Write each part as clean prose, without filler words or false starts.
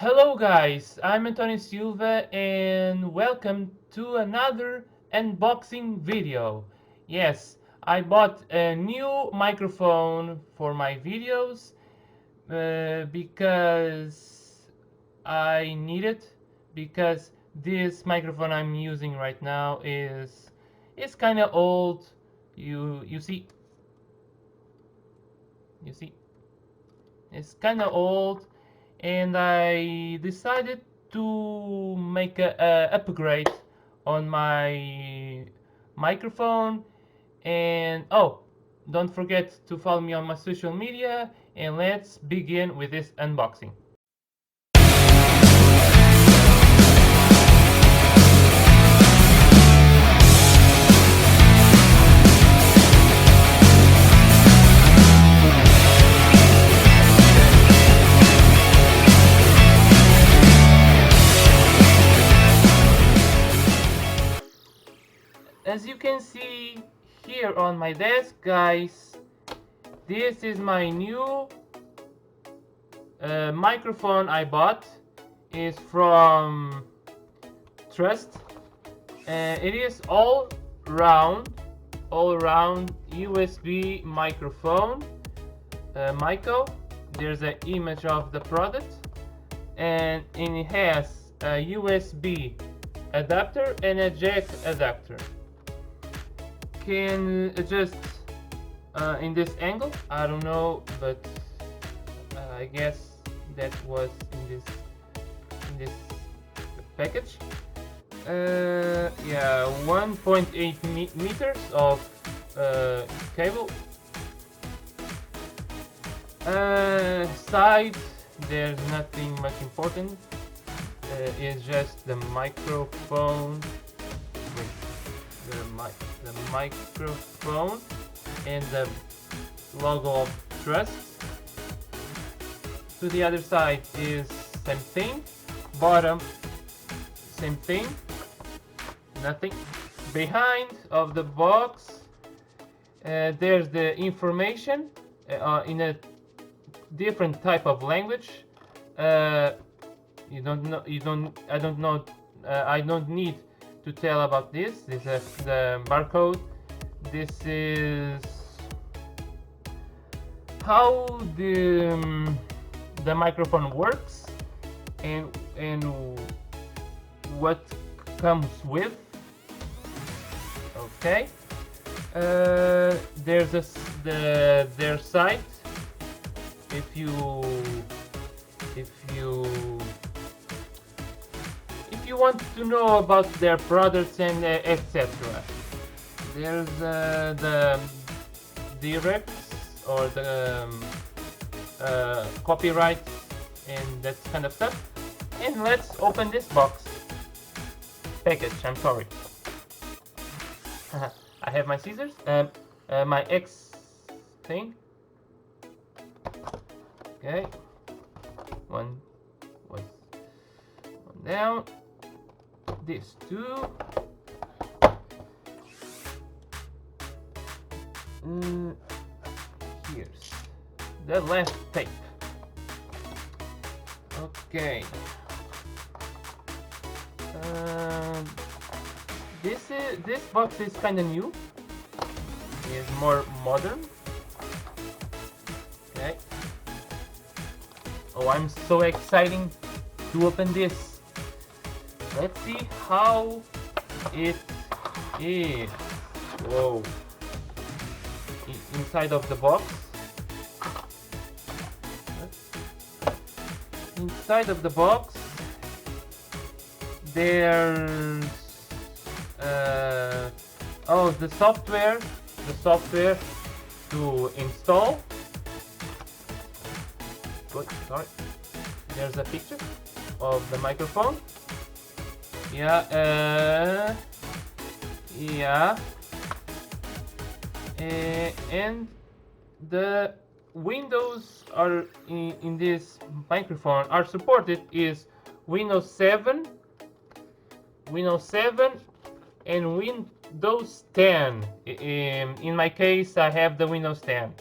Hello guys, I'm Antonio Silva and welcome to another unboxing video. Yes, I bought a new microphone for my videos because I need it because this microphone I'm using right now is kind of old. You see it's kind of old, and I decided to make a upgrade on my microphone. And oh, don't forget to follow me on my social media, and let's begin with this unboxing. As you can see here on my desk, guys, this is my new microphone I bought. Is from Trust. It is all round USB microphone. Mico. There's an image of the product, and it has a USB adapter and a jack adapter. Can adjust in this angle. I don't know, but I guess that was in this package. Yeah, 1.8 meters of cable. Side, there's nothing much important. It's just the microphone. Wait, the microphone and the logo of Trust. To the other side is same thing. Bottom, same thing. Nothing. Behind of the box, there's the information in a different type of language. You don't know. You don't. I don't know. I don't need to tell about this. This is the barcode. This is how the microphone works and what comes with. Okay. There's their site. If you if you if you want to know about their products and etc. There's the directs or the copyright and that kind of stuff. And let's open this box package. I'm sorry. I have my scissors. My X thing. Okay. One down. This two. Here's the last tape. Okay. This box is kind of new. It's more modern. Okay. Oh, I'm so excited to open this. Let's see how it is. Whoa. Inside of the box. Inside of the box, there's the software to install. Good, sorry. There's a picture of the microphone. Yeah, yeah. And the Windows are in this microphone are supported is Windows 7, and Windows 10. In my case, I have the Windows 10.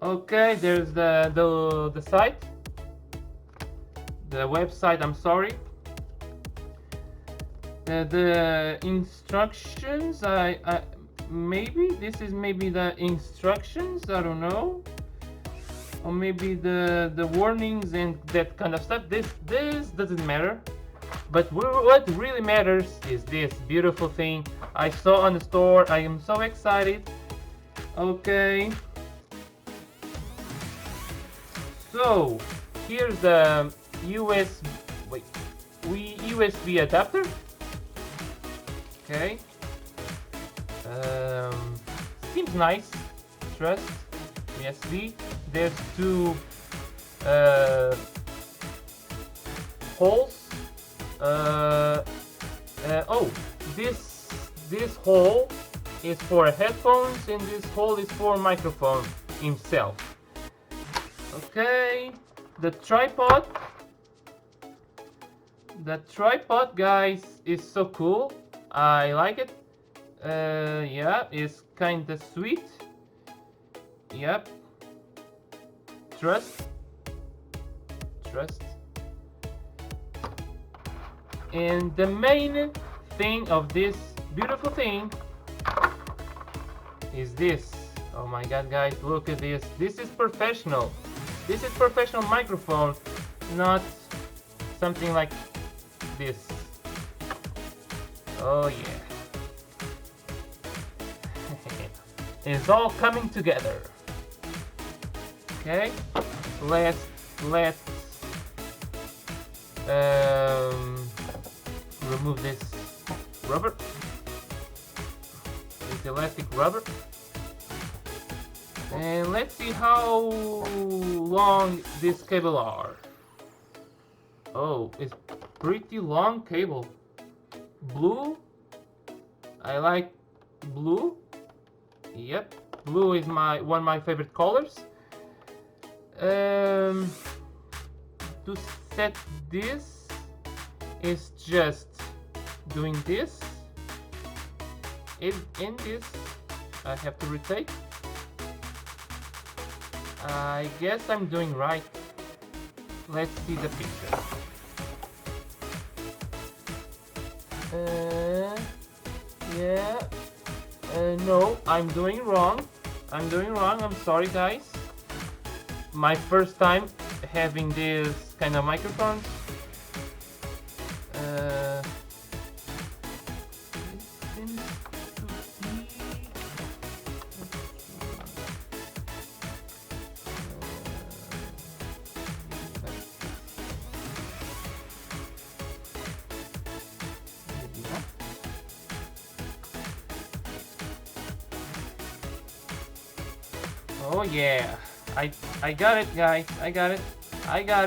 Okay, there's the site. the website, I'm sorry. The instructions, maybe this is maybe the instructions, I don't know, or maybe the warnings and that kind of stuff. This doesn't matter, but what really matters is this beautiful thing I saw on the store. I am so excited. Okay, so here's the USB adapter. Okay, seems nice. Trust USB. There's two holes. Oh, this hole is for headphones, and this hole is for microphone himself. Okay, the tripod. The tripod, guys, is so cool. I like it. Yeah, it's kinda sweet. Yep. Trust. And the main thing of this beautiful thing is this. Oh my god, guys, look at this. This is professional. This is professional microphone, not something like this. Oh yeah. It's all coming together. Okay, let's remove this rubber, this elastic rubber, and let's see how long this cable are. Oh, it's pretty long cable. Blue. I like blue. Yep, blue is one of my favorite colors. To set this is just doing this. In this, I have to rotate. I guess I'm doing right. Let's see the picture. Yeah. No, I'm doing wrong. I'm sorry, guys. My first time having this kind of microphones. Oh yeah, I got it, guys. I got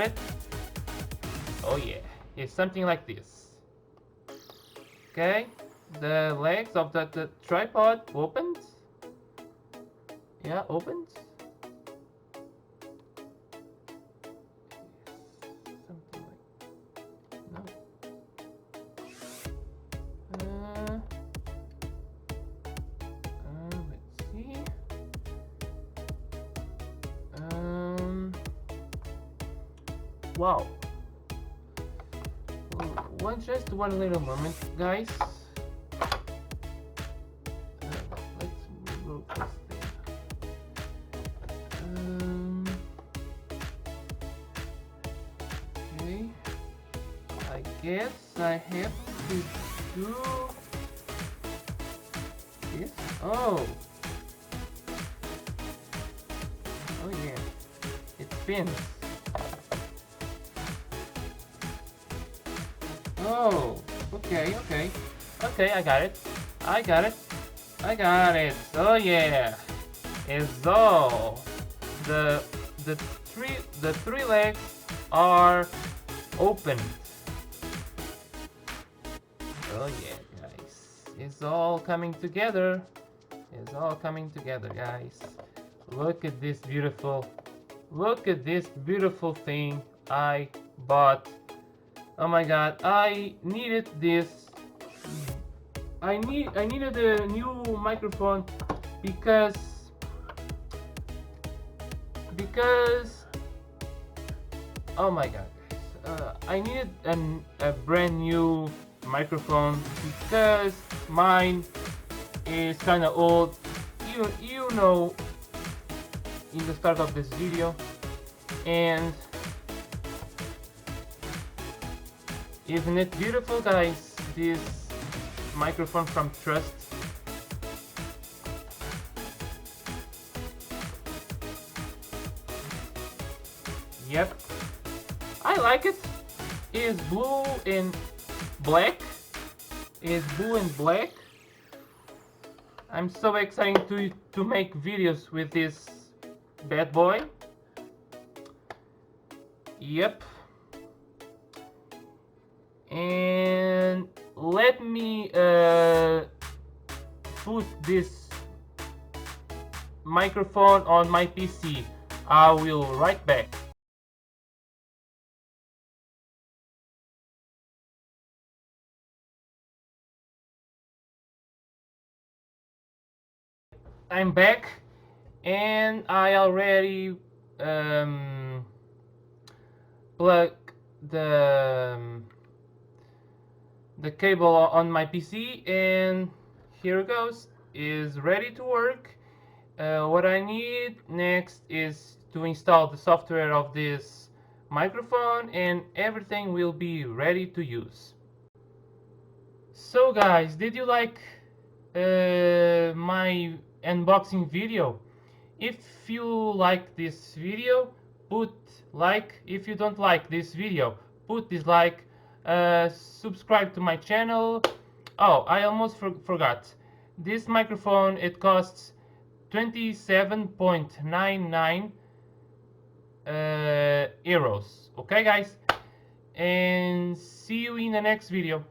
it. Oh yeah, it's something like this. Okay, the legs of the tripod opens. Yeah, opens. Something like no. Let's see. Wow. Just one little moment, guys. Let's remove this thing. Okay. I guess I have to do this. Oh. Oh yeah. It spins. Oh, okay, I got it. Oh yeah, it's all the three legs are open. Oh yeah, guys, it's all coming together. Guys. Look at this beautiful thing I bought. Oh my god, I needed this. I needed a new microphone because oh my god. I needed a brand new microphone because mine is kind of old. You know, in the start of this video, and isn't it beautiful, guys? This microphone from Trust. Yep, I like it. It's blue and black. It's blue and black. I'm so excited to make videos with this bad boy. Yep. And let me put this microphone on my PC. I will right back. I'm back, and I already plug the the cable on my PC, and here it goes. Is ready to work. What I need next is to install the software of this microphone, and everything will be ready to use. So guys, did you like my unboxing video? If you like this video, put like. If you don't like this video, put dislike. Subscribe to my channel. Oh, I almost forgot. This microphone, it costs 27.99 euros. Okay, guys, and see you in the next video.